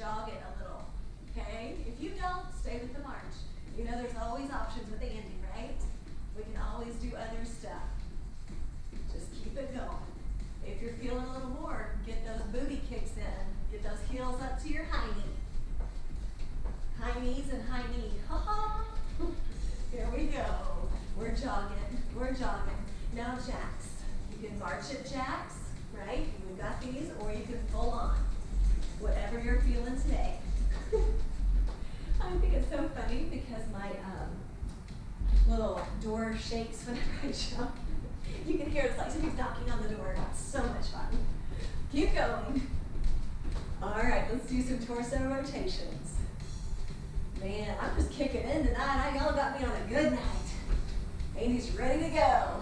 jog it a little, okay? If you don't, stay with the march. You know there's always options with Andy, right? We can always do other stuff. Just keep it going. If you're feeling a little more, get those booty kicks in. Get those heels up to your high knee. High knees and high knee. Ha ha! Here we go. We're jogging. We're jogging. Now jacks. You can march at jacks, right? We've got these, or you can full on. Whatever you're feeling today. I think it's so funny because my little door shakes whenever I jump. You can hear it's like somebody's knocking on the door. It's so much fun. Keep going. All right, let's do some torso rotations. Man, I'm just kicking in tonight. Y'all got me on a good night. Andy's ready to go.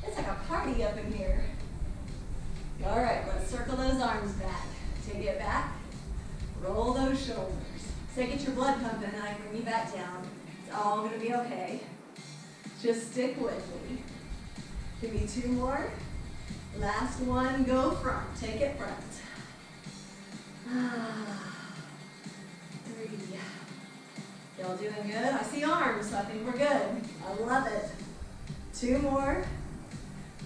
It's like a party up in here. All right, let's circle those arms back. Take it back. Roll those shoulders. So get your blood pumping and I can bring you back down. It's all going to be okay. Just stick with me. Give me 2 more. Last one, go front. Take it front. 3. Y'all doing good? I see arms, so I think we're good. I love it. 2 more.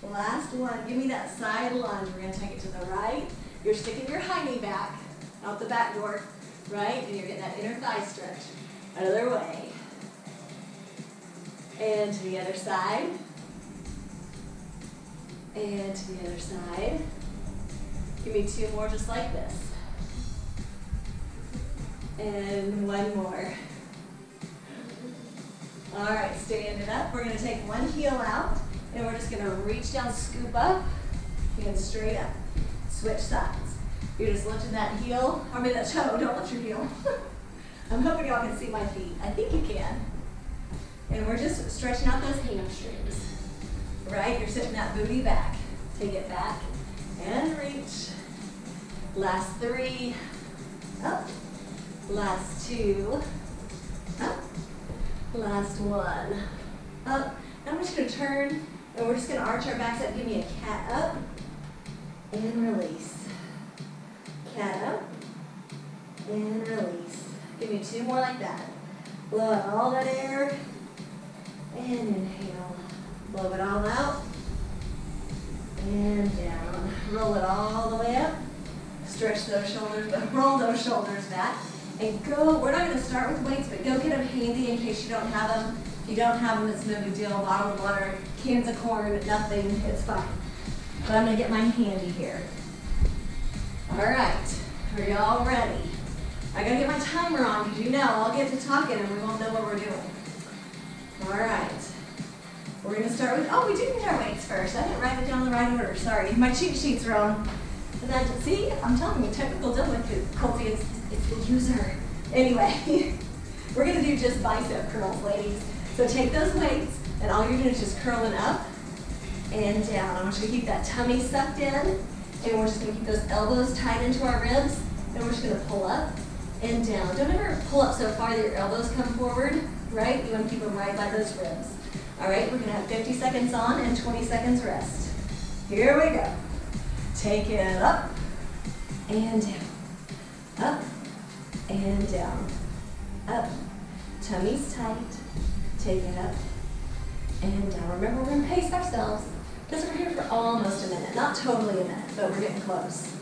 Last one. Give me that side lunge. We're going to take it to the right. You're sticking your high knee back, out the back door, right? And you're getting that inner thigh stretch. Other way. And to the other side. And to the other side. Give me 2 more just like this. And 1 more. All right, stand it up. We're going to take one heel out, and we're just going to reach down, scoop up, and straight up. Switch sides. You're just lifting that heel, or maybe that toe. Don't lift your heel. I'm hoping y'all can see my feet. I think you can. And we're just stretching out those hamstrings. Right? You're sitting that booty back. Take it back and reach. Last 3. Up. Last 2. Up. Last 1. Up. Now we're just going to turn and we're just going to arch our backs up. Give me a cat up and release. Cat up and release. Give me 2 more like that. Blow out all that air and inhale. Blow it all out and down. Roll it all the way up. Stretch those shoulders, roll those shoulders back. And go, we're not going to start with weights, but go get them handy in case you don't have them. If you don't have them, it's no big deal. Bottle of water, cans of corn, nothing, it's fine. But I'm going to get mine handy here. All right, are y'all ready? I got to get my timer on because you know I'll get to talking and we won't know what we're doing. All right. We're going to start with, oh, we do need our weights first. I didn't write it down in the right order. Sorry, my cheat sheet's wrong. And then, see, I'm telling you, technical difficulty, it's the user. Anyway, we're going to do just bicep curls, ladies. So take those weights, and all you're doing is just curling up and down. I'm just going to keep that tummy sucked in, and we're just going to keep those elbows tied into our ribs, and we're just going to pull up and down. Don't ever pull up so far that your elbows come forward, right? You want to keep them right by those ribs. All right, we're going to have 50 seconds on and 20 seconds rest. Here we go. Take it up and down. Up and down. Up. Tummy's tight. Take it up and down. Remember, we're going to pace ourselves because we're here for almost a minute. Not totally a minute, but we're getting close.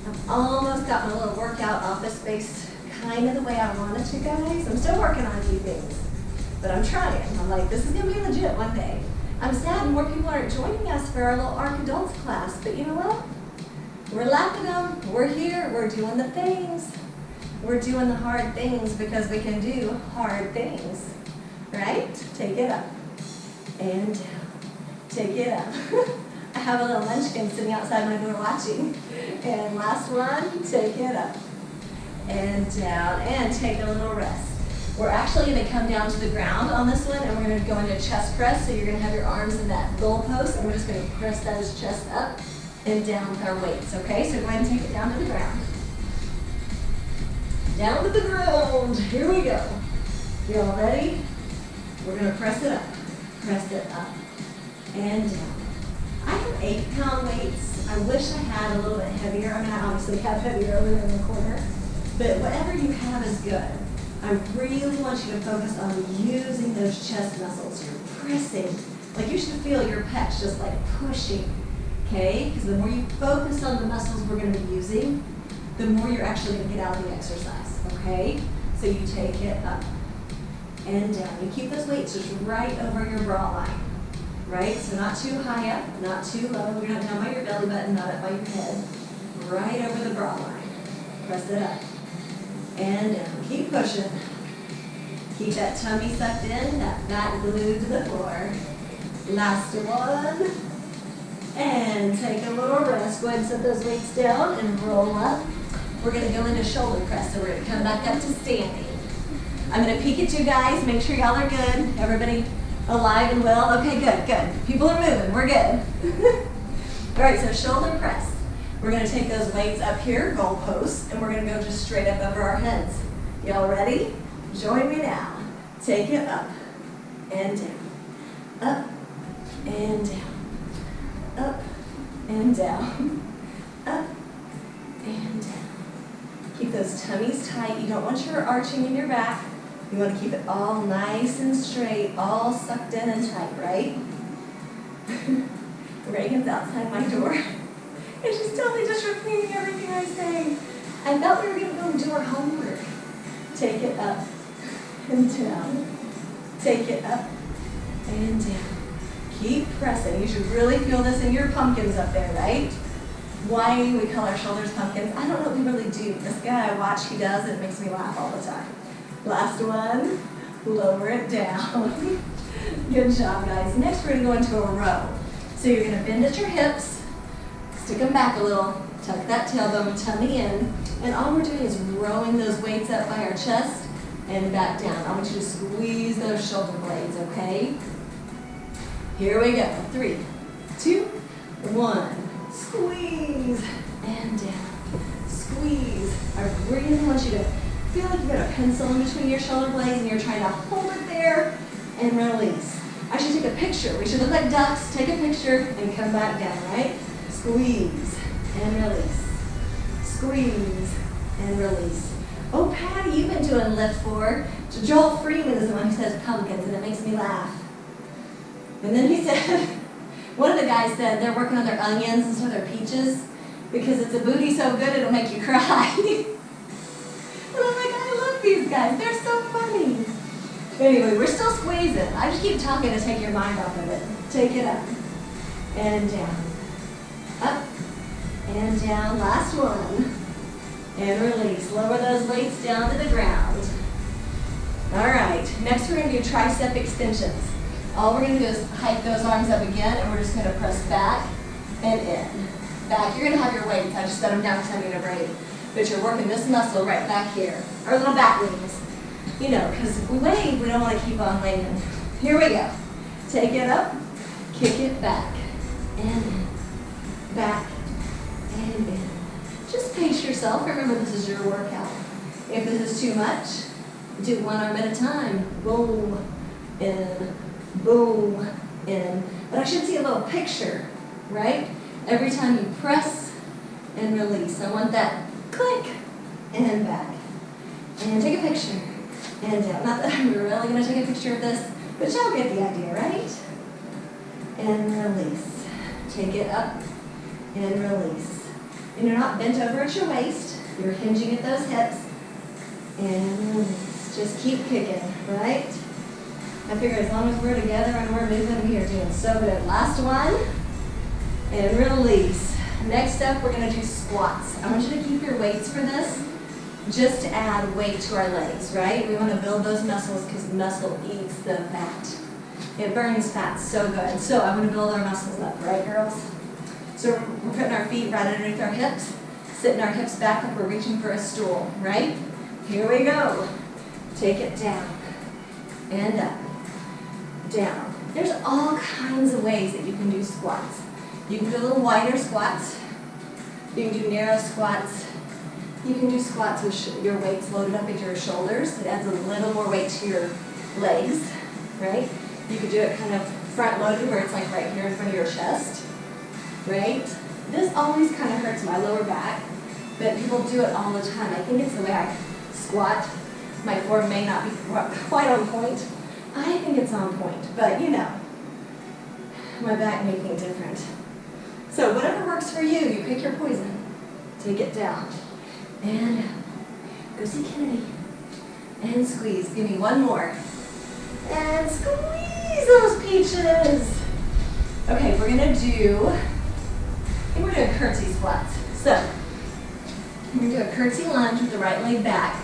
I've almost got my little workout office space kind of the way I want it to, guys. I'm still working on a few things. But I'm trying. I'm like, this is going to be legit one day. I'm sad more people aren't joining us for our little ARC Adults class, but you know what? We're laughing them. We're here. We're doing the things. We're doing the hard things because we can do hard things. Right? Take it up. And down. Take it up. I have a little munchkin sitting outside my door watching. And last one, take it up. And down. And take a little rest. We're actually going to come down to the ground on this one, and we're going to go into chest press. So you're going to have your arms in that goal post, and we're just going to press those chest up and down with our weights, okay? So go ahead and take it down to the ground. Down to the ground. Here we go. You all ready? We're going to press it up. Press it up and down. I have 8-pound weights. I wish I had a little bit heavier. I mean, I obviously have heavier over there in the corner, but whatever you have is good. I really want you to focus on using those chest muscles. You're pressing. Like you should feel your pecs just like pushing, okay? Because the more you focus on the muscles we're going to be using, the more you're actually going to get out of the exercise, okay? So you take it up and down. You keep those weights just right over your bra line, right? So not too high up, not too low. You're not down by your belly button, not up by your head. Right over the bra line. Press it up and down. Keep pushing. Keep that tummy sucked in, that back glued to the floor. Last one. And take a little rest. Go ahead and set those weights down and roll up. We're going to go into shoulder press, so we're going to come back up to standing. I'm going to peek at you guys, make sure y'all are good. Everybody alive and well? Okay, good, good. People are moving, we're good. All right, so shoulder press. We're going to take those weights up here, goal posts, and we're going to go just straight up over our heads. Y'all ready? Join me now. Take it up and down. Up and down. Up and down. Up and down. Keep those tummies tight. You don't want your arching in your back. You want to keep it all nice and straight, all sucked in and tight, right? Reagan's outside my door. And she's totally just repeating everything I say. I thought we were going to go and do our homework. Take it up and down. Take it up and down. Keep pressing. You should really feel this in your pumpkins up there, right? Why we call our shoulders pumpkins? I don't know if we really do. This guy I watch, he does, it makes me laugh all the time. Last one, lower it down. Good job, guys. Next, we're going to go into a row. So you're going to bend at your hips, stick them back a little, tuck that tailbone, tummy in, and all we're doing is rowing those weights up by our chest and back down. I want you to squeeze those shoulder blades, okay? Here we go. 3, 2, 1. Squeeze and down. Squeeze. I really want you to feel like you've got a pencil in between your shoulder blades and you're trying to hold it there and release. I should take a picture. We should look like ducks. Take a picture and come back down, right? Squeeze and release. Squeeze and release. Oh, Patty, you've been doing lift 4. Joel Freeman is the one who says pumpkins, and it makes me laugh. And then he said, one of the guys said they're working on their onions instead of their peaches because it's a booty so good it'll make you cry. And I'm like, I love these guys. They're so funny. Anyway, we're still squeezing. I just keep talking to take your mind off of it. Take it up and down. Up and down. Last one. And release. Lower those weights down to the ground. All right. Next, we're going to do tricep extensions. All we're going to do is hike those arms up again, and we're just going to press back and in. Back. You're going to have your weights. I just set them down because I'm going to braid. But you're working this muscle right back here. Our little back wings. You know, because if we wave, we don't want to keep on waving. Here we go. Take it up. Kick it back. And in. Back and in. Just pace yourself. Remember, this is your workout. If this is too much, do one arm at a time. Boom, in, boom, in. But I should see a little picture, right? Every time you press and release. I want that click and back. And take a picture. And down. Not that I'm really going to take a picture of this, but y'all get the idea, right? And release. Take it up and release. And you're not bent over at your waist. You're hinging at those hips. And release. Just keep kicking, right? I figure as long as we're together and we're moving, we are doing so good. Last one. And release. Next up, we're going to do squats. I want you to keep your weights for this. Just to add weight to our legs, right? We want to build those muscles because muscle eats the fat. It burns fat so good. So I'm going to build our muscles up, right, girls? So we're putting our feet right underneath our hips, sitting our hips back like we're reaching for a stool, right? Here we go. Take it down and up, down. There's all kinds of ways that you can do squats. You can do a little wider squats. You can do narrow squats. You can do squats with your weights loaded up into your shoulders. It adds a little more weight to your legs, right? You could do it kind of front loaded where it's like right here in front of your chest. right? This always kind of hurts my lower back, but people do it all the time. I think it's the way I squat. My form may not be quite on point. I think it's on point, but you know, my back may think different. So whatever works for you, you pick your poison. Take it down. And go see Kennedy. And squeeze. Give me one more. And squeeze those peaches. Okay, we're gonna do, I think we're doing curtsy squats. So, we're gonna do a curtsy lunge with the right leg back.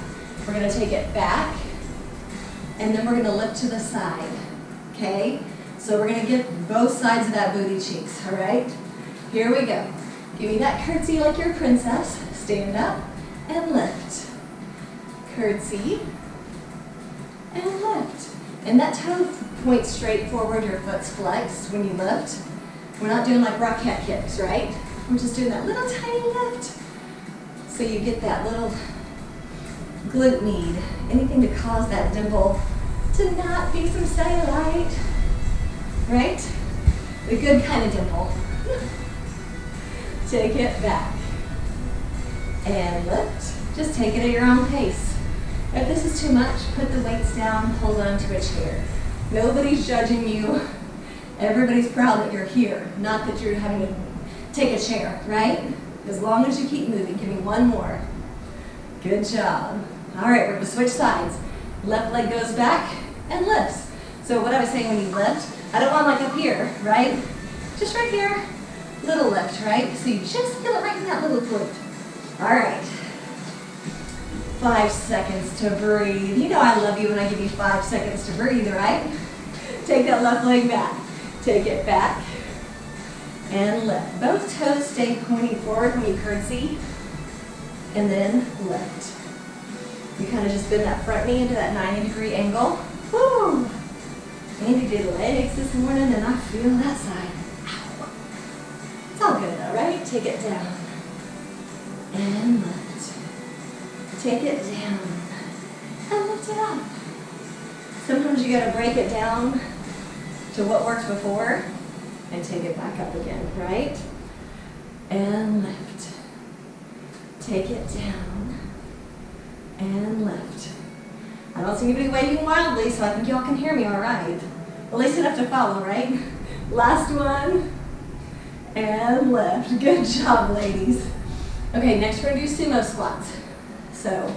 We're gonna take it back, and then we're gonna lift to the side, okay? So we're gonna get both sides of that booty cheeks, all right? Here we go. Give me that curtsy like you're a princess. Stand up and lift. Curtsy and lift. And that toe points straight forward, your foot's flexed when you lift. We're not doing like rocket kicks, right? We're just doing that little tiny lift. So you get that little glute med, anything to cause that dimple to not be some cellulite, right? The good kind of dimple. Take it back and lift. Just take it at your own pace. If this is too much, put the weights down, hold on to a chair. Nobody's judging you. Everybody's proud that you're here, not that you're having to take a chair, right? As long as you keep moving. Give me one more. Good job. All right, we're gonna switch sides. Left leg goes back and lifts. So what I was saying when you lift, I don't want like up here, right? Just right here, little lift, right? So you just feel it right in that little glute. All right. 5 seconds to breathe. You know I love you when I give you 5 seconds to breathe, right? Take that left leg back. Take it back and lift. Both toes stay pointing forward when you curtsy, and then lift. You kind of just bend that front knee into that 90-degree angle. Woo! Andy did legs this morning, and I feel that side. Ow. It's all good though, right? Take it down and lift. Take it down and lift it up. Sometimes you gotta break it down to what worked before and take it back up again, right? And lift. Take it down and lift. I don't see anybody waving wildly, so I think y'all can hear me all right. At least enough to follow, right? Last one. And lift. Good job, ladies. Okay, next we're gonna do sumo squats. So,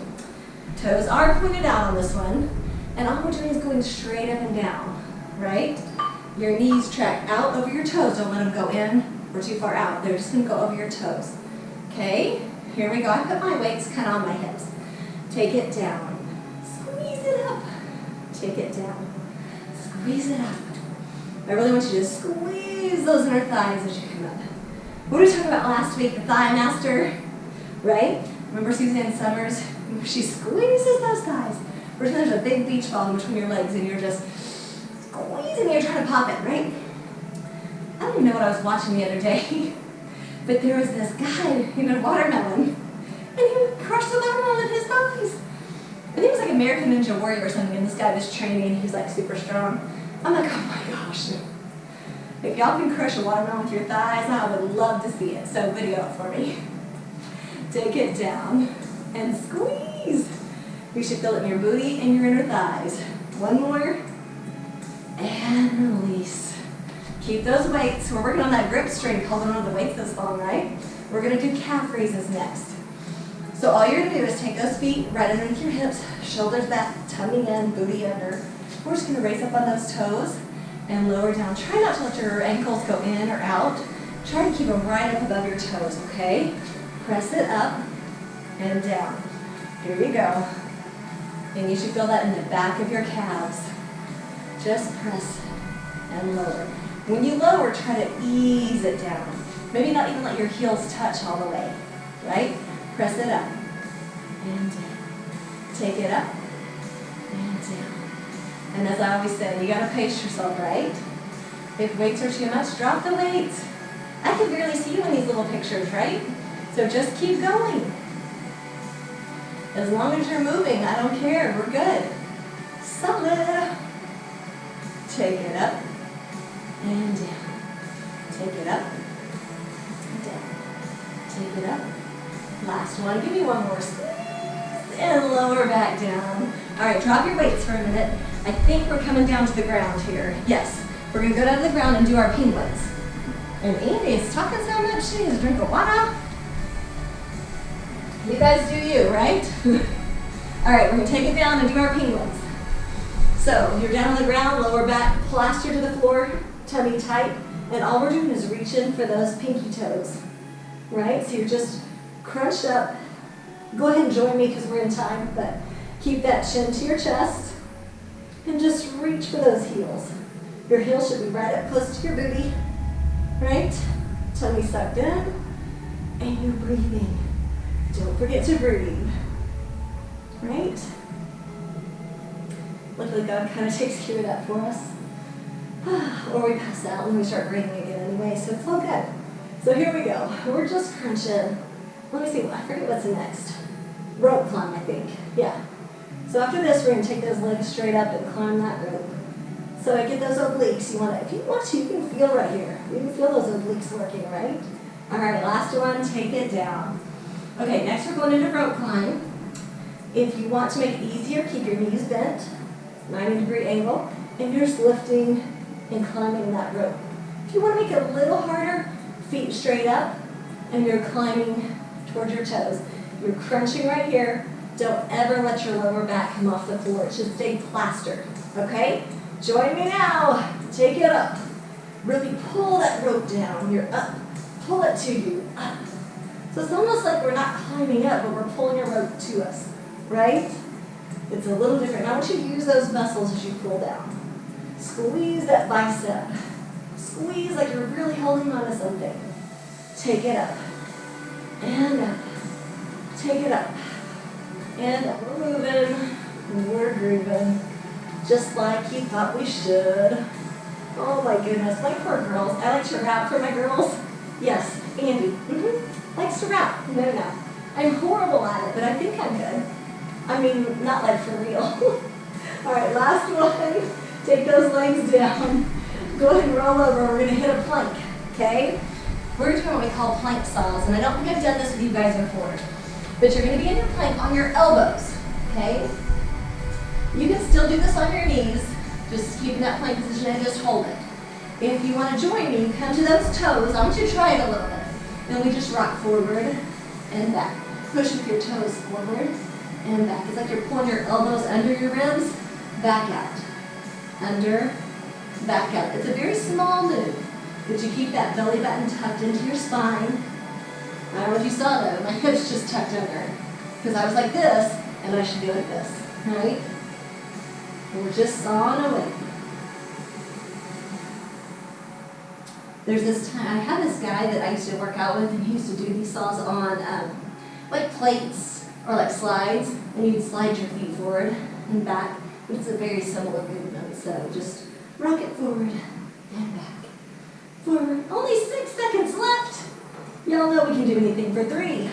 toes are pointed out on this one, and all we're doing is going straight up and down, right? Your knees track out over your toes. Don't let them go in or too far out. They're just gonna go over your toes. Okay, here we go. I put my weights kind of on my hips. Take it down. Squeeze it up. Take it down. Squeeze it up. I really want you to squeeze those inner thighs as you come up. What did we talk about last week? The thigh master, right? Remember Suzanne Summers? She squeezes those thighs. Pretend there's a big beach ball in between your legs and you're just squeezing, you're trying to pop it, right? I don't even know what I was watching the other day, but there was this guy in a watermelon, and he would crush the watermelon with his thighs. I think it was like American Ninja Warrior or something, and this guy was training, and he was like super strong. I'm like, oh my gosh. If y'all can crush a watermelon with your thighs, I would love to see it. So video it for me. Take it down and squeeze. You should feel it in your booty and your inner thighs. One more. And release. Keep those weights. We're working on that grip strength, holding on to the weights this long, right? We're going to do calf raises next. So all you're going to do is take those feet right underneath your hips, shoulders back, tummy in, booty under. We're just going to raise up on those toes and lower down. Try not to let your ankles go in or out. Try to keep them right up above your toes, okay? Press it up and down. Here you go. And you should feel that in the back of your calves. Just press and lower. When you lower, try to ease it down. Maybe not even let your heels touch all the way, right? Press it up and down. Take it up and down. And as I always say, you gotta pace yourself, right? If weights are too much, drop the weights. I can barely see you in these little pictures, right? So just keep going. As long as you're moving, I don't care, we're good. Solid. Take it up and down. Take it up down. Take it up. Last one. Give me one more squeeze. And lower back down. All right, drop your weights for a minute. I think we're coming down to the ground here. Yes, we're gonna go down to the ground and do our penguins. And Andy is talking so much, she needs a drink of water. You guys do you, right? All right, we're gonna take it down and do our penguins. So you're down on the ground, lower back, plaster to the floor, tummy tight, and all we're doing is reaching for those pinky toes, right? So you're just crunched up. Go ahead and join me because we're in time, but keep that chin to your chest and just reach for those heels. Your heels should be right up close to your booty, right? Tummy sucked in, and you're breathing. Don't forget to breathe, right? Luckily God kind of takes care of that for us. Or we pass out and we start breathing again anyway, so it's all good. So here we go. We're just crunching. Let me see, I forget what's next. Rope climb, I think. Yeah. So after this, we're going to take those legs straight up and climb that rope. So I get those obliques. If you want to, you can feel right here. You can feel those obliques working, right? All right, last one, take it down. Okay, next we're going into rope climb. If you want to make it easier, keep your knees bent, 90-degree angle, and you're just lifting and climbing that rope. If you want to make it a little harder, feet straight up, and you're climbing towards your toes. You're crunching right here. Don't ever let your lower back come off the floor. It should stay plastered, okay? Join me now. Take it up. Really pull that rope down. You're up. Pull it to you. Up. So it's almost like we're not climbing up, but we're pulling a rope to us, right? It's a little different. Now I want you to use those muscles as you pull down. Squeeze that bicep. Squeeze like you're really holding on to something. Take it up. And up. Take it up. And up. We're moving. We're grooving. Just like you thought we should. Oh my goodness. My poor girls. I like to rap for my girls. Yes, Andy. Likes to rap. No. I'm horrible at it, but I think I'm good. I mean, not like for real. All right, last one. Take those legs down. Go ahead and roll over. We're going to hit a plank, okay? We're doing what we call plank saws, and I don't think I've done this with you guys before. But you're going to be in your plank on your elbows, okay? You can still do this on your knees, just keep in that plank position and just hold it. If you want to join me, come to those toes. I want you to try it a little bit. Then we just rock forward and back. Push with your toes forward and back. It's like you're pulling your elbows under your ribs, back out. Under, back out. It's a very small move, but you keep that belly button tucked into your spine. I don't know if you saw though, my hips just tucked under. Because I was like this, and I should be like this, right? And we're just sawing away. There's this time, I had this guy that I used to work out with, and he used to do these saws on like plates or like slides, and you'd slide your feet forward and back. It's a very similar movement, so just rock it forward and back. Forward. Only 6 seconds left. Y'all know we can do anything for 3,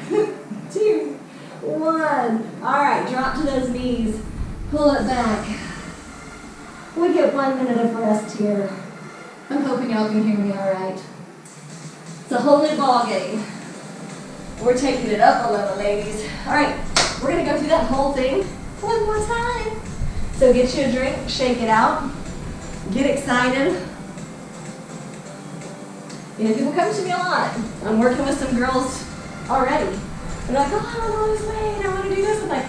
2, 1. All right, drop to those knees. Pull it back. We get 1 minute of rest here. I'm hoping y'all can hear me all right. It's a whole new ball game. We're taking it up a level, ladies. All right, we're gonna go through that whole thing one more time. So get you a drink, shake it out, get excited. You know, people come to me a lot. I'm working with some girls already. They're like, oh, I want to lose weight, I want to do this. I'm like,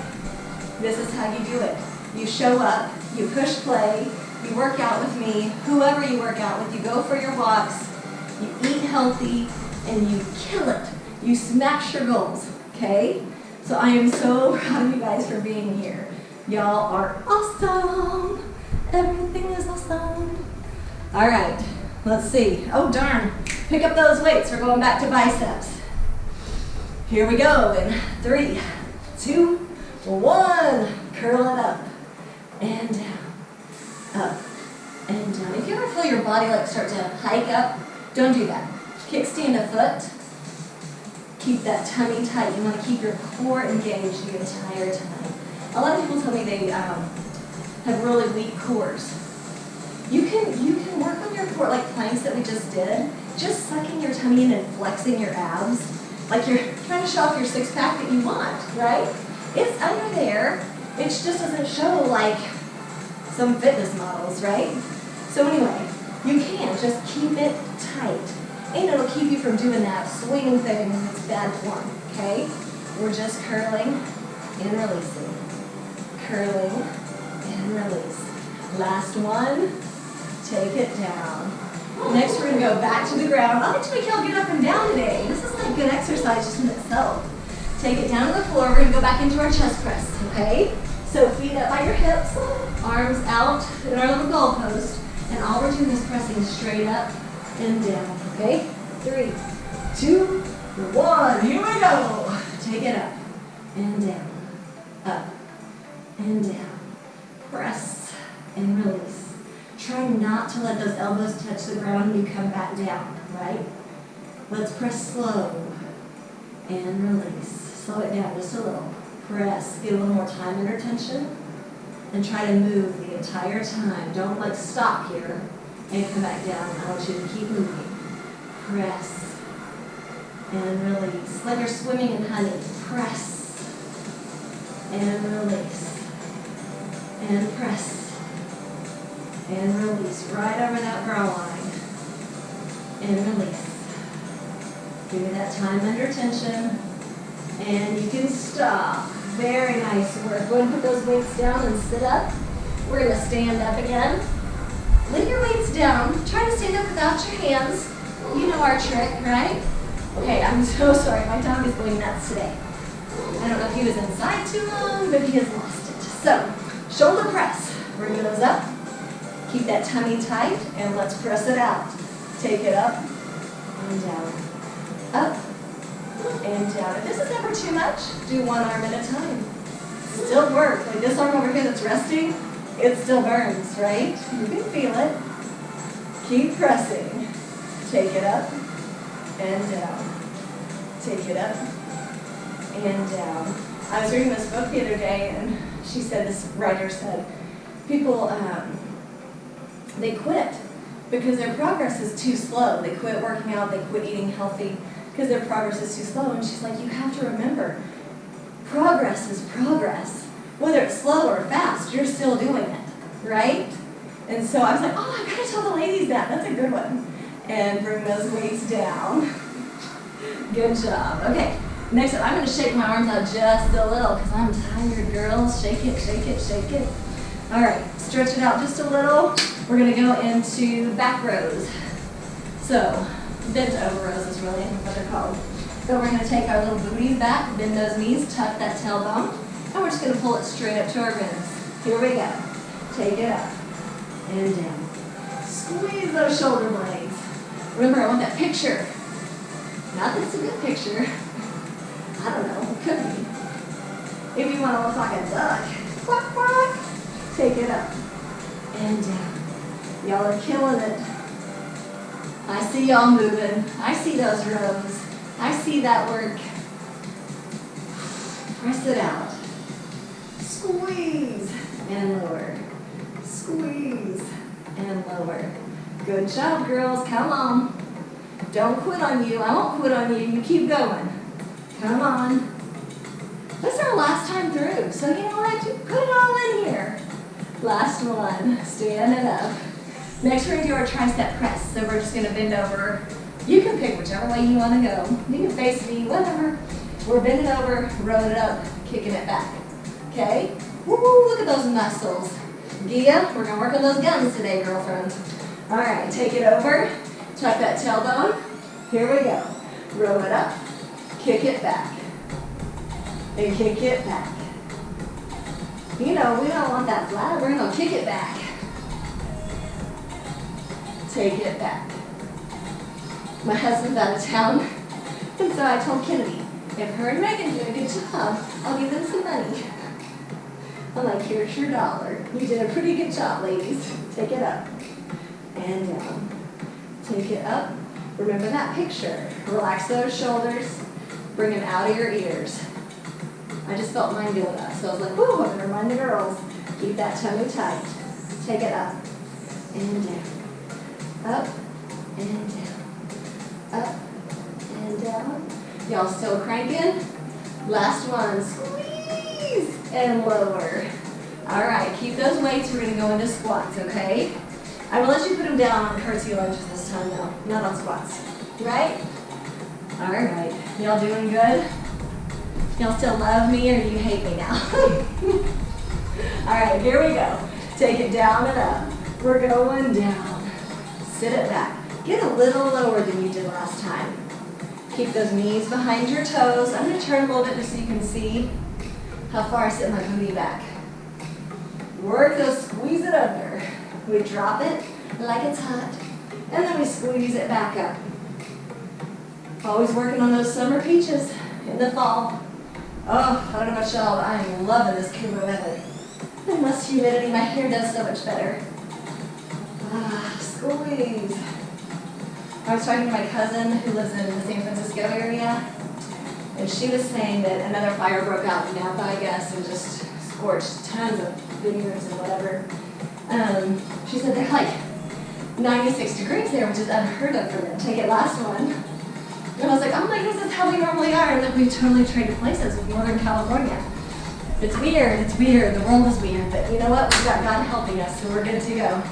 this is how you do it. You show up, you push play, you work out with me, whoever you work out with, you go for your walks, you eat healthy, and you kill it. You smash your goals, okay? So I am so proud of you guys for being here. Y'all are awesome. Everything is awesome. All right, let's see. Oh, darn. Pick up those weights. We're going back to biceps. Here we go in 3, 2, 1. Curl it up and down. Up and down. If you ever feel your body like start to hike up, don't do that. Kickstand a foot. Keep that tummy tight. You want to keep your core engaged the entire time. A lot of people tell me they have really weak cores. You can work on your core like planks that we just did, just sucking your tummy in and flexing your abs, like you're trying to show off your six-pack that you want, right? It's under there. It just doesn't show like some fitness models, right? So anyway, you can just keep it tight. And it'll keep you from doing that swinging thing in its bad form, okay? We're just curling and releasing. Curling and release. Last one, take it down. Next we're gonna go back to the ground. I like to make y'all get up and down today. This is like good exercise just in itself. Take it down to the floor. We're gonna go back into our chest press, okay? So feet up by your hips, arms out in our little goal post, and all we're doing is pressing straight up and down, okay? 3, 2, 1, here we go. Take it up and down, up and down. Press and release. Try not to let those elbows touch the ground when you come back down, right? Let's press slow and release. Slow it down just a little. Press, get a little more time under tension, and try to move the entire time. Don't like stop here and come back down. I want you to keep moving. Press and release. Like you're swimming in honey. Press and release. And press and release. Right over that brow line. And release. Give me that time under tension. And you can stop. Very nice work. Go ahead and put those weights down and sit up. We're going to stand up again. Lay your weights down. Try to stand up without your hands. You know our trick, right? Okay, I'm so sorry. My dog is going nuts today. I don't know if he was inside too long, but he has lost it. So, shoulder press. Bring those up. Keep that tummy tight, and let's press it out. Take it up and down. Up and down. If this is ever too much, do one arm at a time. Still work. Like this arm over here that's resting, it still burns, right? You can feel it. Keep pressing. Take it up and down. Take it up and down. I was reading this book the other day, and she said, this writer said, people, they quit because their progress is too slow. They quit working out, they quit eating healthy because their progress is too slow. And she's like, you have to remember, progress is progress. Whether it's slow or fast, you're still doing it, right? And so I was like, oh, I gotta tell the ladies that. That's a good one. And bring those weights down. Good job. Okay, next up, I'm gonna shake my arms out just a little because I'm tired, girls. Shake it, shake it, shake it. All right, stretch it out just a little. We're gonna go into back rows. So, bent over rows is really what they're called. So we're gonna take our little booties back, bend those knees, tuck that tailbone, and we're just gonna pull it straight up to our ribs. Here we go. Take it up and down. Squeeze those shoulder blades. Remember, I want that picture. Not that it's a good picture. I don't know, it could be. If you want to look like a duck, quack, quack, take it up and down. Y'all are killing it. I see y'all moving. I see those rows. I see that work. Press it out. Squeeze and lower. Squeeze and lower. Good job, girls. Come on. Don't quit on you. I won't quit on you. You keep going. Come on. This is our last time through, so you know what? Put it all in here. Last one. Stand it up. Next, we're going to do our tricep press. So we're just going to bend over. You can pick whichever way you want to go. You can face me, whatever. We're bending over, rolling it up, kicking it back. Okay? Woo, look at those muscles. Gia, we're going to work on those guns today, girlfriends. All right, take it over. Tuck that tailbone. Here we go. Roll it up, kick it back, and kick it back. You know, we don't want that flat. We're going to kick it back. Take it back. My husband's out of town, and so I told Kennedy, if her and Megan do a good job, I'll give them some money. I'm like, here's your $1. You did a pretty good job, ladies. Take it up and down. Take it up. Remember that picture. Relax those shoulders. Bring them out of your ears. I just felt mine doing that, so I was like, whoo, I'm going to remind the girls. Keep that tummy tight. Take it up and down. Up and down. up and down. Y'all still cranking? Last one, squeeze and lower. All right, keep those weights. We're gonna go into squats, okay? I will let you put them down on curtsy lunges this time though, not on squats, right? All right, y'all doing good? Y'all still love me or do you hate me now? All right, here we go. Take it down and up. We're going down. Sit it back. Get a little lower than you did last time. Keep those knees behind your toes. I'm gonna turn a little bit just so you can see how far I sit my booty back. Work those, squeeze it under. We drop it like it's hot, and then we squeeze it back up. Always working on those summer peaches in the fall. Oh, I don't know about y'all, but I am loving this cooler weather. And less humidity, my hair does so much better. Squeeze. I was talking to my cousin who lives in the San Francisco area, and she was saying that another fire broke out in Napa, I guess, and just scorched tons of vineyards and whatever. She said they're like 96 degrees there, which is unheard of for them. Take it last one. And I was like, oh my goodness, that's how we normally are. And like we totally traded places with Northern California. It's weird, the world is weird, but you know what? We've got God helping us, so we're good to go.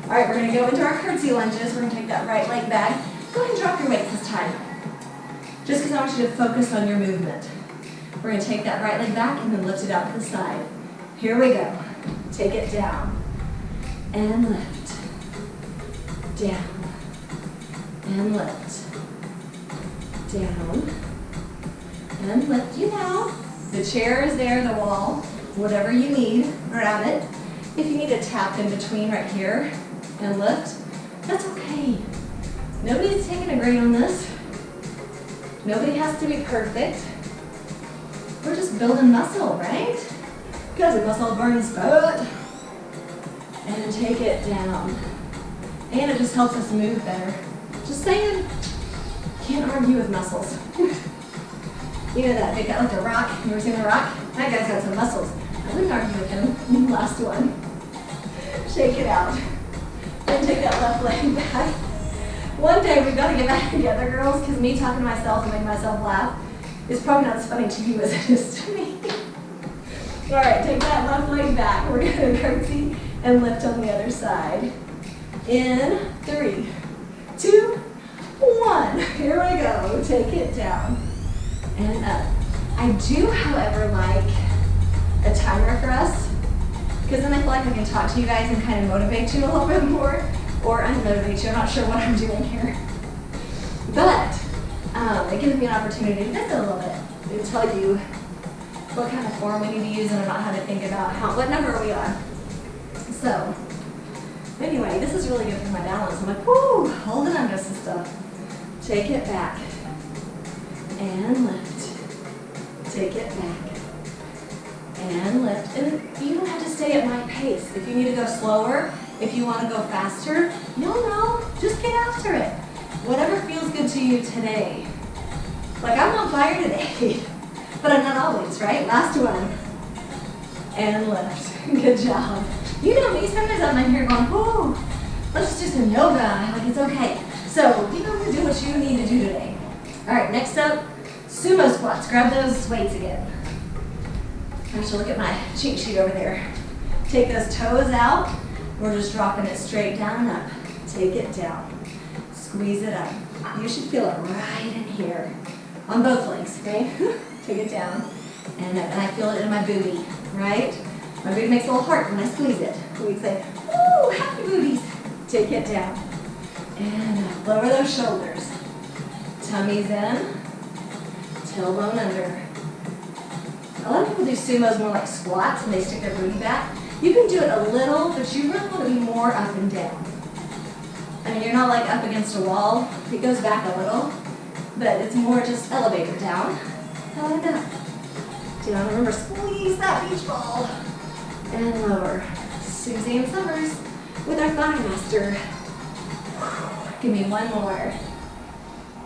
All right, we're gonna go into our curtsy lunges. We're gonna take that right leg back. Go ahead and drop your weights this time. Just because I want you to focus on your movement. We're gonna take that right leg back and then lift it out to the side. Here we go. Take it down and lift. Down and lift. Down and lift. You know, the chair is there, the wall, whatever you need, grab it. If you need to tap in between right here and lift, that's okay. Nobody's taking a grade on this. Nobody has to be perfect. We're just building muscle, right? Because muscle burns fat. And take it down. And it just helps us move better. Just saying, can't argue with muscles. You know that big guy like The Rock? You ever seen The Rock? That guy's got some muscles. I wouldn't argue with him. Last one. Shake it out. Then take that left leg back. One day we've got to get back together, girls, because me talking to myself and making myself laugh is probably not as funny to you as it is to me. All right, take that left leg back. We're going to curtsy and lift on the other side. In 3, 2, 1. Here we go. Take it down and up. I do, however, like a timer for us, because then I feel like I can talk to you guys and kind of motivate you a little bit more, or unmotivate you. I'm not sure what I'm doing here. But it gives me an opportunity to visit a little bit, to tell you what kind of form we need to use and about how to think about what number are we on. So, anyway, this is really good for my balance. I'm like, whoo, holding on to some stuff. Take it back and lift. Take it back and lift. And you don't have to stay at my pace. If you need to go slower, if you want to go faster, no, just get after it. Whatever feels good to you today. Like I'm on fire today, but I'm not always, right? Last one. And lift. Good job. You know me, sometimes I'm in here going, whoo, let's just do some yoga. Like it's okay. So you know, do what you need to do today. All right, next up, sumo squats. Grab those weights again. I should look at my cheat sheet over there. Take those toes out. We're just dropping it straight down and up. Take it down. Squeeze it up. You should feel it right in here. On both legs, okay? Take it down. And I feel it in my booty, right? My booty makes a little heart when I squeeze it. We say, woo, happy booties. Take it down. And lower those shoulders. Tummy's in. Tailbone under. A lot of people do sumos more like squats and they stick their booty back. You can do it a little, but you really want to be more up and down. I mean, you're not like up against a wall. It goes back a little, but it's more just elevator down and up. Down, remember, squeeze that beach ball. And lower. Susie and Summers with our thigh master. Give me one more.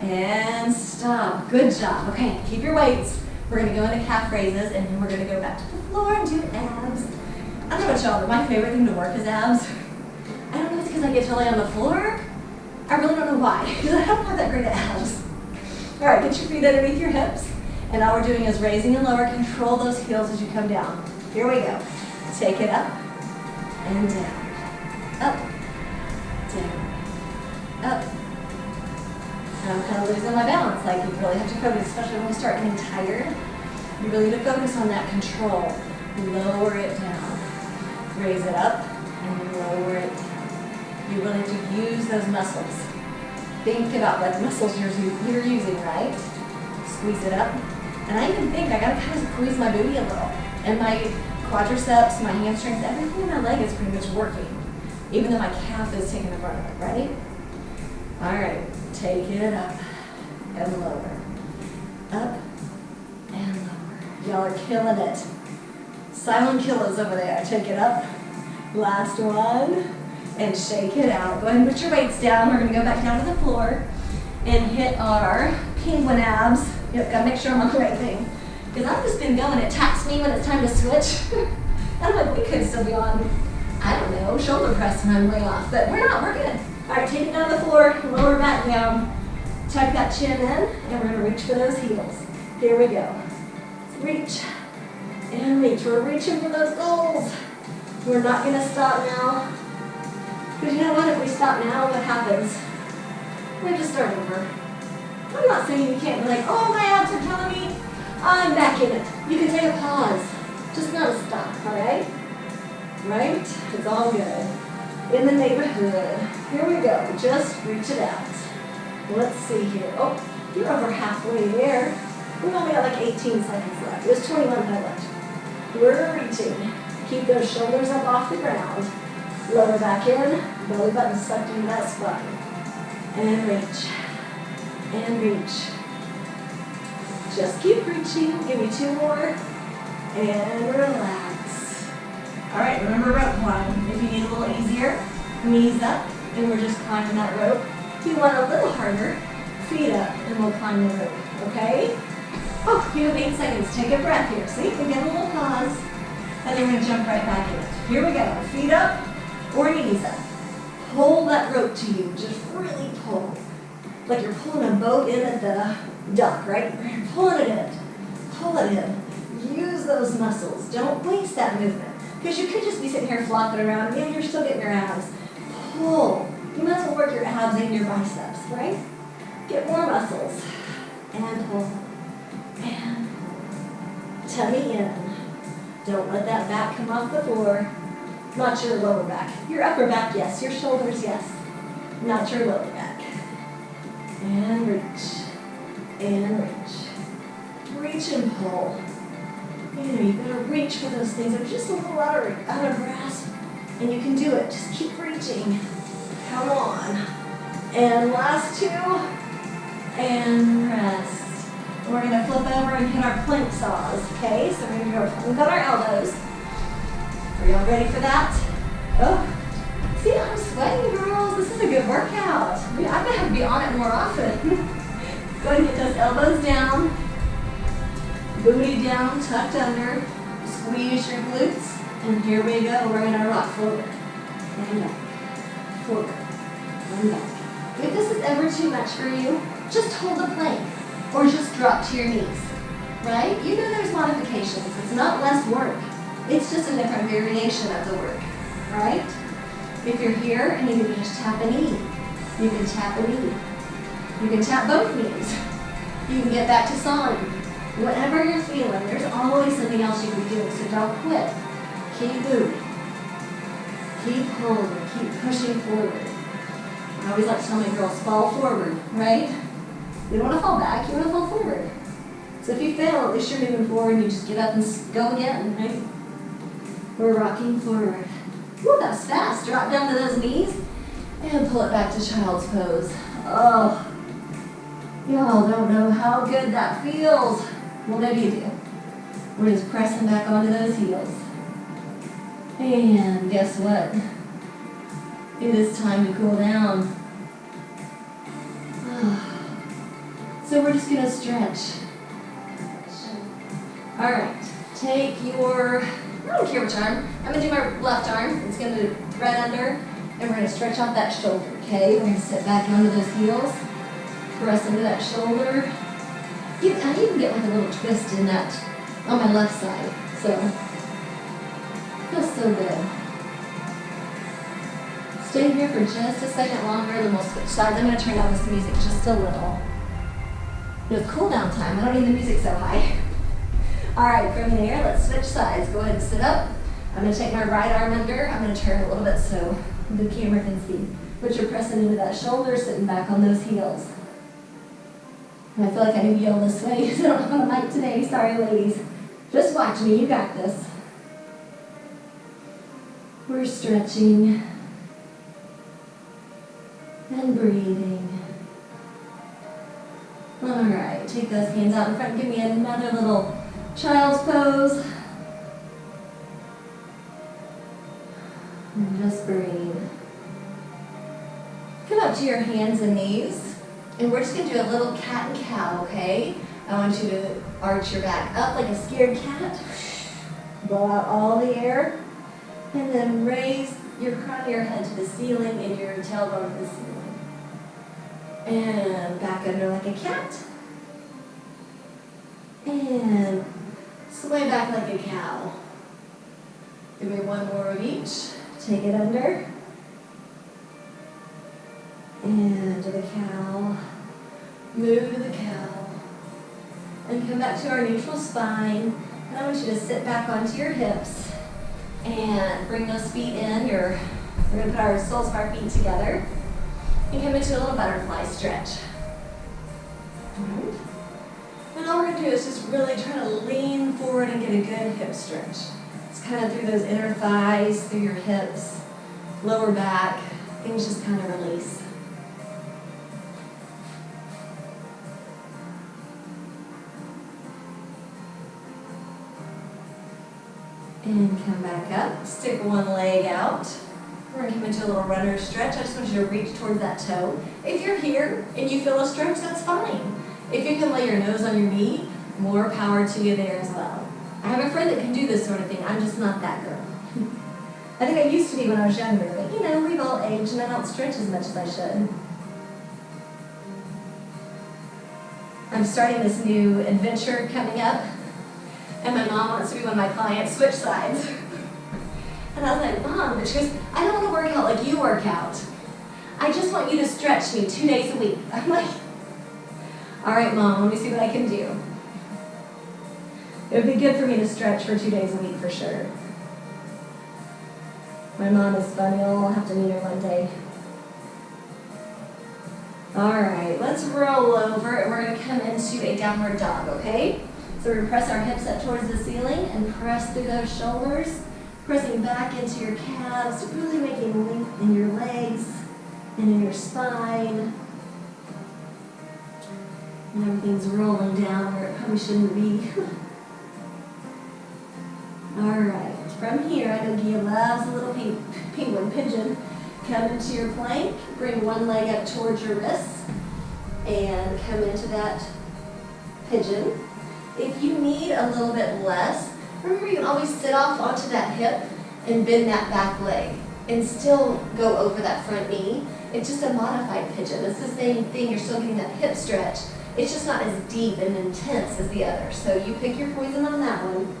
And stop. Good job. Okay, keep your weights. We're going to go into calf raises, and then we're going to go back to the floor and do abs. I don't know about y'all, but my favorite thing to work is abs. I don't know if it's because I get to lay on the floor. I I really don't know why, because I don't have that great abs. All right, get your feet underneath your hips. And all we're doing is raising and lower. Control those heels as you come down. Here we go. Take it up and down. Up, down, up. And I'm kind of losing my balance. Like, you really have to focus, especially when we start getting tired. You really need to focus on that control. Lower it down. Raise it up and lower it down. You really have to use those muscles. Think about what muscles you're using, right? Squeeze it up. And I even think I gotta kind of squeeze my booty a little. And my quadriceps, my hamstrings, everything in my leg is pretty much working. Even though my calf is taking the brunt of it, right? All right, take it up and lower. Up and lower. Y'all are killing it. Silent killers over there. Take it up. Last one. And shake it out. Go ahead and put your weights down. We're gonna go back down to the floor and hit our penguin abs. Yep, gotta make sure I'm on the right thing. Because I've just been going, it taps me when it's time to switch. I'm like, we could still be on, I don't know, shoulder press and I'm way off. But we're not, we're good. All right, take it down to the floor, lower back down. Tuck that chin in, and we're gonna reach for those heels. Here we go. Reach and reach. We're reaching for those goals. We're not gonna stop now. Because you know what, if we stop now, what happens? We have to start over. I'm not saying you can't be like, oh, my abs are killing me. I'm back in it. You can take a pause, just not a stop, all right? Right? It's all good. In the neighborhood. Here we go. Just reach it out. Let's see here. Oh, you're over halfway there. We've only got like 18 seconds left. There's 21 left. We're reaching. Keep those shoulders up off the ground. Lower back in. Belly button sucked into that spine. And reach. And reach. Just keep reaching. Give me 2 more. And relax. All right, remember rope climb. If you need a little easier, knees up, and we're just climbing that rope. If you want a little harder, feet up, and we'll climb the rope, okay? Oh, you have 8 seconds. Take a breath here. See, we get a little pause, and then we're gonna jump right back in it. Here we go. Feet up or knees up. Pull that rope to you. Just really pull. Like you're pulling a boat in at the dock, right? You're pulling it in. Pull it in. Use those muscles. Don't waste that movement. Because you could just be sitting here flopping around. Yeah, you're still getting your abs. Pull. You might as well work your abs and your biceps, right? Get more muscles. And pull. And pull. Tummy in. Don't let that back come off the floor. Not your lower back. Your upper back, yes. Your shoulders, yes. Not your lower back. And reach. And reach. Reach and pull. You better reach for those things that are just a little out of grasp. And you can do it. Just keep reaching. Come on. And last 2. And rest. And we're going to flip over and hit our plank saws. Okay, so we're going to go plank on our elbows. Are y'all ready for that? Oh, see, I'm sweating, girls. This is a good workout. I'm going to have to be on it more often. Go ahead and get those elbows down. Booty down, tucked under. Squeeze your glutes. And here we go. We're going to rock forward and back. Forward and back. If this is ever too much for you, just hold the plank or just drop to your knees. Right? You know there's modifications. It's not less work. It's just a different variation of the work. Right? If you're here and you can just tap a knee, you can tap a knee. You can tap both knees. You can get back to sawing. Whatever you're feeling, there's always something else you can do, so don't quit. Keep moving. Keep pulling. Keep pushing forward. I always like to tell my girls, fall forward, right? You don't want to fall back, you want to fall forward. So if you fail, at least you're moving forward and you just get up and go again, right? We're rocking forward. Woo, that was fast. Drop down to those knees and pull it back to child's pose. Oh, y'all don't know how good that feels. Well, maybe you do. We're just pressing back onto those heels. And guess what? It is time to cool down. So we're just going to stretch. All right. Take your, I don't care which arm. I'm going to do my left arm. It's going to right under. And we're gonna stretch out that shoulder, okay? We're gonna sit back onto those heels, press into that shoulder. I even get like a little twist in that on my left side, so feels so good. Stay here for just a second longer, then we'll switch sides. I'm gonna turn down this music just a little. It's cool down time, I don't need the music so high. All right, from there, let's switch sides. Go ahead and sit up. I'm gonna take my right arm under. I'm gonna turn a little bit so the camera can see. But you're pressing into that shoulder, sitting back on those heels. And I feel like I need to yell this way because I don't have a mic today. Sorry, ladies. Just watch me, you got this. We're stretching and breathing. All right, take those hands out in front. Give me another little child's pose. And just breathe. Come up to your hands and knees. And we're just going to do a little cat and cow, okay? I want you to arch your back up like a scared cat. Blow out all the air. And then raise your crown of your head to the ceiling and your tailbone to the ceiling. And back under like a cat. And sway back like a cow. Give me one more of each. Take it under. And to the cow. Move to the cow. And come back to our neutral spine. And I want you to sit back onto your hips. And bring those feet in. We're going to put our soles of our feet together. And come into a little butterfly stretch. Alright. And all we're going to do is just really try to lean forward and get a good hip stretch. It's kind of through those inner thighs, through your hips, lower back. Things just kind of release. And come back up. Stick one leg out. We're going to come into a little runner stretch. I just want you to reach towards that toe. If you're here and you feel a stretch, that's fine. If you can lay your nose on your knee, more power to you there as well. I have a friend that can do this sort of thing. I'm just not that girl. I think I used to be when I was younger, but you know, we've all aged and I don't stretch as much as I should. I'm starting this new adventure coming up, and my mom wants to be one of my clients, switch sides. And I was like, Mom, but she goes, I don't want to work out like you work out. I just want you to stretch me 2 days a week. I'm like, all right, Mom, let me see what I can do. It would be good for me to stretch for 2 days a week for sure. My mom is funny. I'll have to meet her one day. All right, let's roll over and we're going to come into a downward dog, okay? So we're going to press our hips up towards the ceiling and press through those shoulders. Pressing back into your calves, really making length in your legs and in your spine. And everything's rolling down where it probably shouldn't be. Alright, from here, I know Gia loves a little penguin pigeon. Come into your plank, bring one leg up towards your wrists, and come into that pigeon. If you need a little bit less, remember, you can always sit off onto that hip and bend that back leg and still go over that front knee. It's just a modified pigeon. It's the same thing. You're still getting that hip stretch. It's just not as deep and intense as the other. So you pick your poison on that one.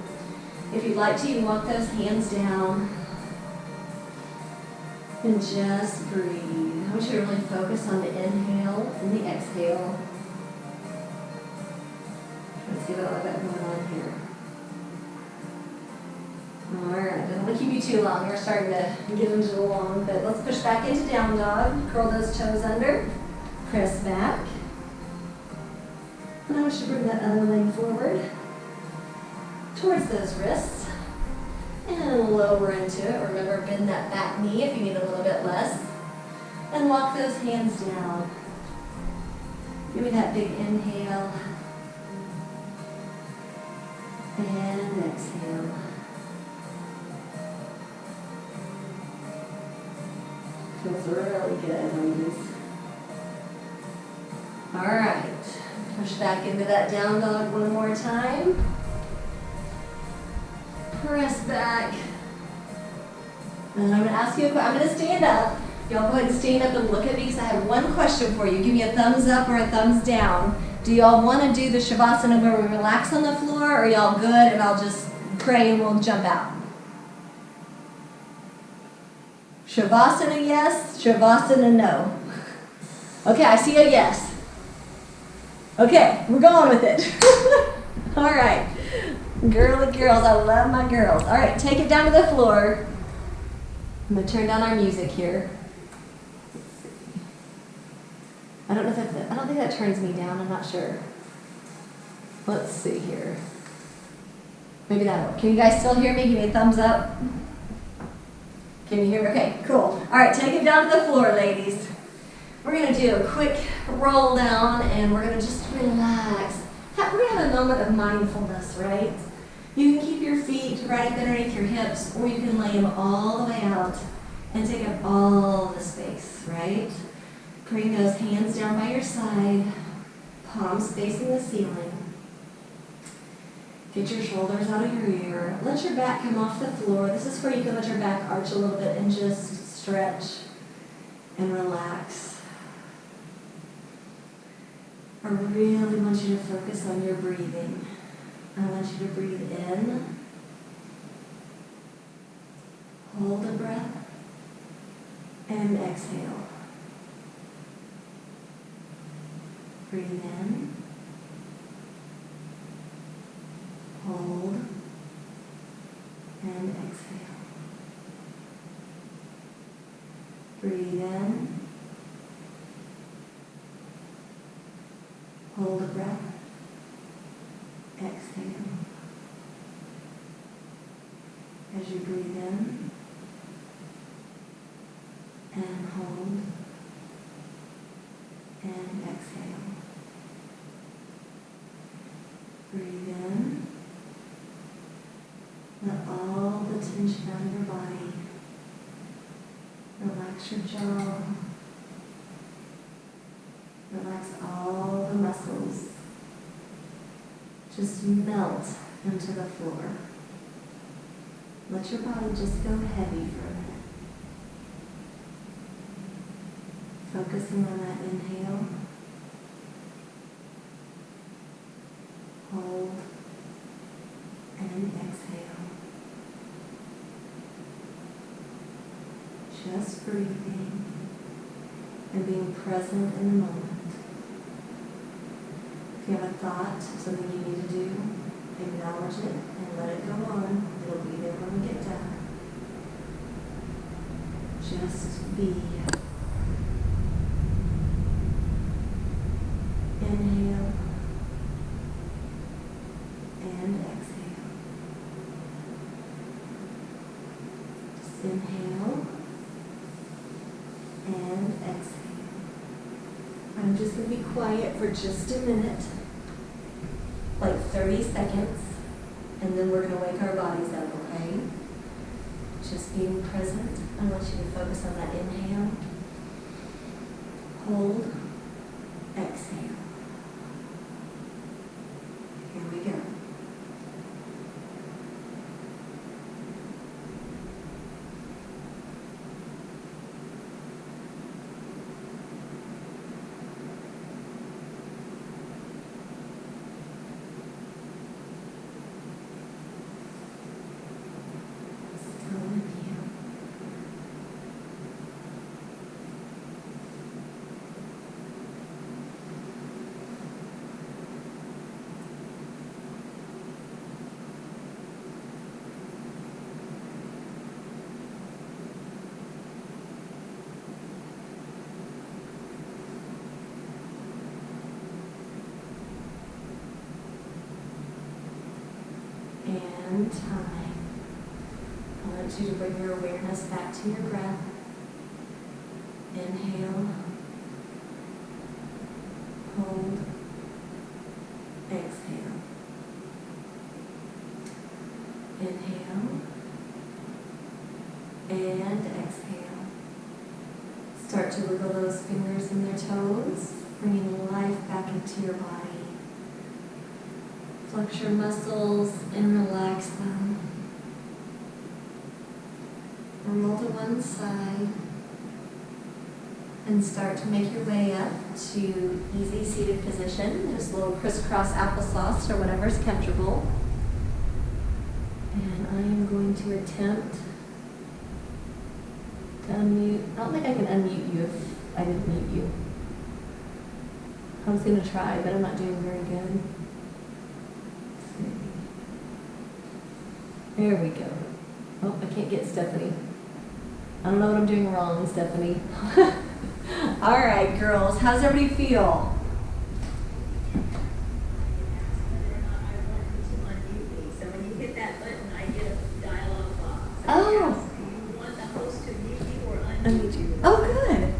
If you'd like to, you can walk those hands down and just breathe. I want you to really focus on the inhale and the exhale. Let's see what I've got going on here. Alright, I don't want to keep you too long. We're starting to get into the long, but let's push back into down dog. Curl those toes under. Press back. And I want you to bring that other leg forward towards those wrists. And lower into it. Remember, bend that back knee if you need a little bit less. And walk those hands down. Give me that big inhale. And exhale. Feels really good, ladies. All right. Push back into that down dog one more time. Press back. And I'm going to ask you, I'm going to stand up. Y'all go ahead and stand up and look at me because I have one question for you. Give me a thumbs up or a thumbs down. Do y'all want to do the Shavasana where we relax on the floor, or are y'all good and I'll just pray and we'll jump out? Shavasana yes, Shavasana no. Okay, I see a yes. Okay, we're going with it. All right. Girly girls, I love my girls. All right, take it down to the floor. I'm going to turn down our music here. I don't think that turns me down. I'm not sure. Let's see here. Maybe that'll. Can you guys still hear me? Give me a thumbs up. Can you hear me? Okay, cool. All right, take it down to the floor, ladies. We're going to do a quick roll down and we're going to just relax. We're going to have a moment of mindfulness, right? You can keep your feet right up underneath your hips, or you can lay them all the way out and take up all the space, right? Bring those hands down by your side, palms facing the ceiling. Get your shoulders out of your ear. Let your back come off the floor. This is where you can let your back arch a little bit and just stretch and relax. I really want you to focus on your breathing. I want you to breathe in, hold a breath, and exhale. Breathe in, hold, and exhale. Breathe in, hold a breath, exhale. As you breathe in and hold and exhale. Breathe in. Let all the tension out of your body. Relax your jaw. Relax all the muscles. Just melt into the floor. Let your body just go heavy for a minute. Focusing on that inhale. Hold and exhale. Just breathing and being present in the moment. If you have a thought, something you need to do, acknowledge it and let it go on. It'll be there when we get done. Just be. Inhale and exhale. Just inhale and exhale. I'm just going to be quiet for just a minute, like 30 seconds, and then we're going to wake our bodies up, okay? Just being present. I want you to focus on that inhale, hold, exhale. Here we go. And time. I want you to bring your awareness back to your breath. Inhale, hold, exhale. Inhale and exhale. Start to wiggle those fingers and their toes, bringing life back into your body. Flex your muscles and relax them. Roll to one side. And start to make your way up to easy seated position. Just a little crisscross applesauce or whatever's comfortable. And I am going to attempt to unmute. I don't think I can unmute you if I didn't mute you. I was going to try, but I'm not doing very good. There we go. Oh, I can't get Stephanie. I don't know what I'm doing wrong, Stephanie. All right, girls, how does everybody feel? So when you hit that button, I get a dialogue box. Oh. Do you want the host to mute you or Unmute unmute you. you? Oh, good.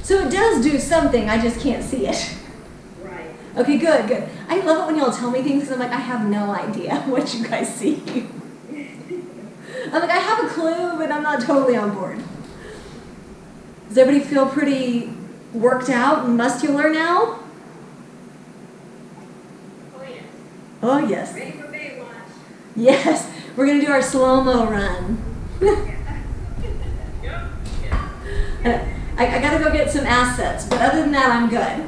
So it does do something, I just can't see it. Right. Okay, good, good. I love it when y'all tell me things because I'm like, I have no idea what you guys see. I'm like, I have a clue, but I'm not totally on board. Does everybody feel pretty worked out and muscular now? Oh, yeah. Oh, yes. Ready for Baywatch. Yes, we're going to do our slow-mo run. Yep. I got to go get some assets, but other than that, I'm good.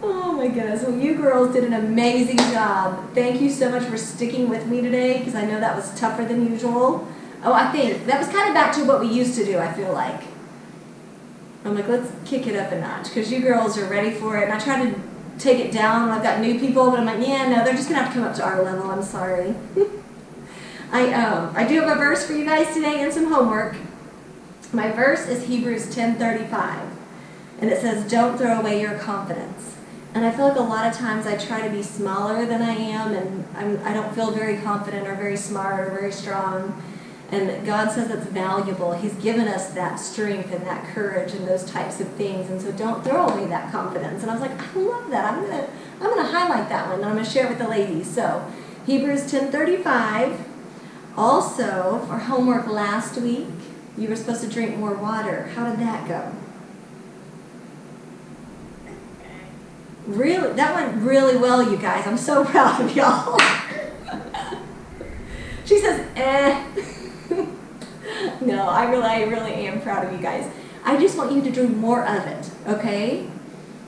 Oh my goodness, well you girls did an amazing job. Thank you so much for sticking with me today because I know that was tougher than usual. Oh, I think that was kind of back to what we used to do, I feel like. I'm like, let's kick it up a notch because you girls are ready for it. And I try to take it down when I've got new people, but I'm like, yeah, no, they're just going to have to come up to our level. I'm sorry. I do have a verse for you guys today and some homework. My verse is Hebrews 10:35, and it says, don't throw away your confidence. And I feel like a lot of times I try to be smaller than I am, and I don't feel very confident or very smart or very strong. And God says it's valuable. He's given us that strength and that courage and those types of things. And so don't throw away that confidence. And I was like, I love that. I'm gonna highlight that one, and I'm gonna share it with the ladies. So Hebrews 10:35. Also, for homework last week, you were supposed to drink more water. How did that go? Really, that went really well, you guys. I'm so proud of y'all. She says, No, I really am proud of you guys. I just want you to do more of it, okay?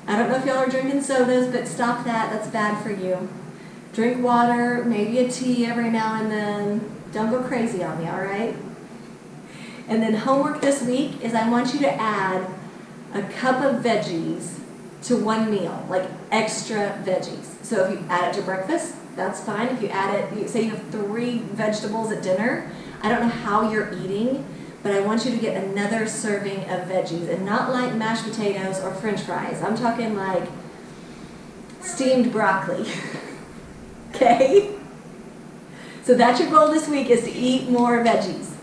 I don't know if y'all are drinking sodas, but stop that. That's bad for you. Drink water, maybe a tea every now and then. Don't go crazy on me, all right? And then homework this week is I want you to add a cup of veggies to one meal, like extra veggies. So if you add it to breakfast, that's fine. If you add it, say you have 3 vegetables at dinner, I don't know how you're eating, but I want you to get another serving of veggies, and not like mashed potatoes or french fries. I'm talking like steamed broccoli. Okay? So that's your goal this week, is to eat more veggies.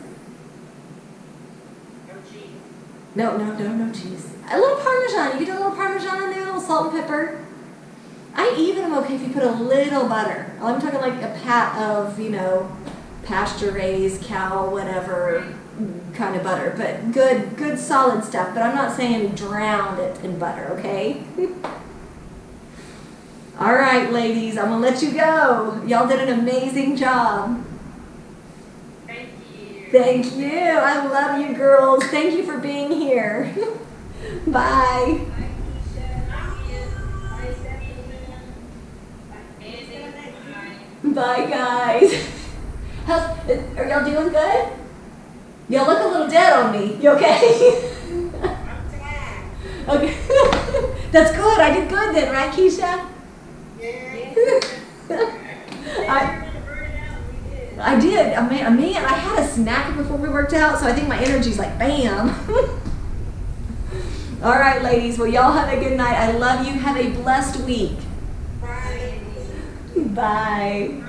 No cheese. No cheese. A little Parmesan. You get a little Parmesan on there, a little salt and pepper. I even am okay if you put a little butter. I'm talking like a pat of, pasture-raised cow, whatever kind of butter. But good solid stuff. But I'm not saying drown it in butter, okay? All right, ladies, I'm going to let you go. Y'all did an amazing job. Thank you. Thank you. I love you, girls. Thank you for being here. Bye. Bye, Keisha. Bye, Ian. Bye, Stephanie. Bye, Andy. Bye. Bye, guys. Are y'all doing good? Y'all look a little dead on me. You okay? I'm tired. Okay. That's good. I did good then, right, Keisha? I did. Man, I had a snack before we worked out, so I think my energy's like bam. All right, ladies. Well, y'all have a good night. I love you. Have a blessed week. Bye. Bye.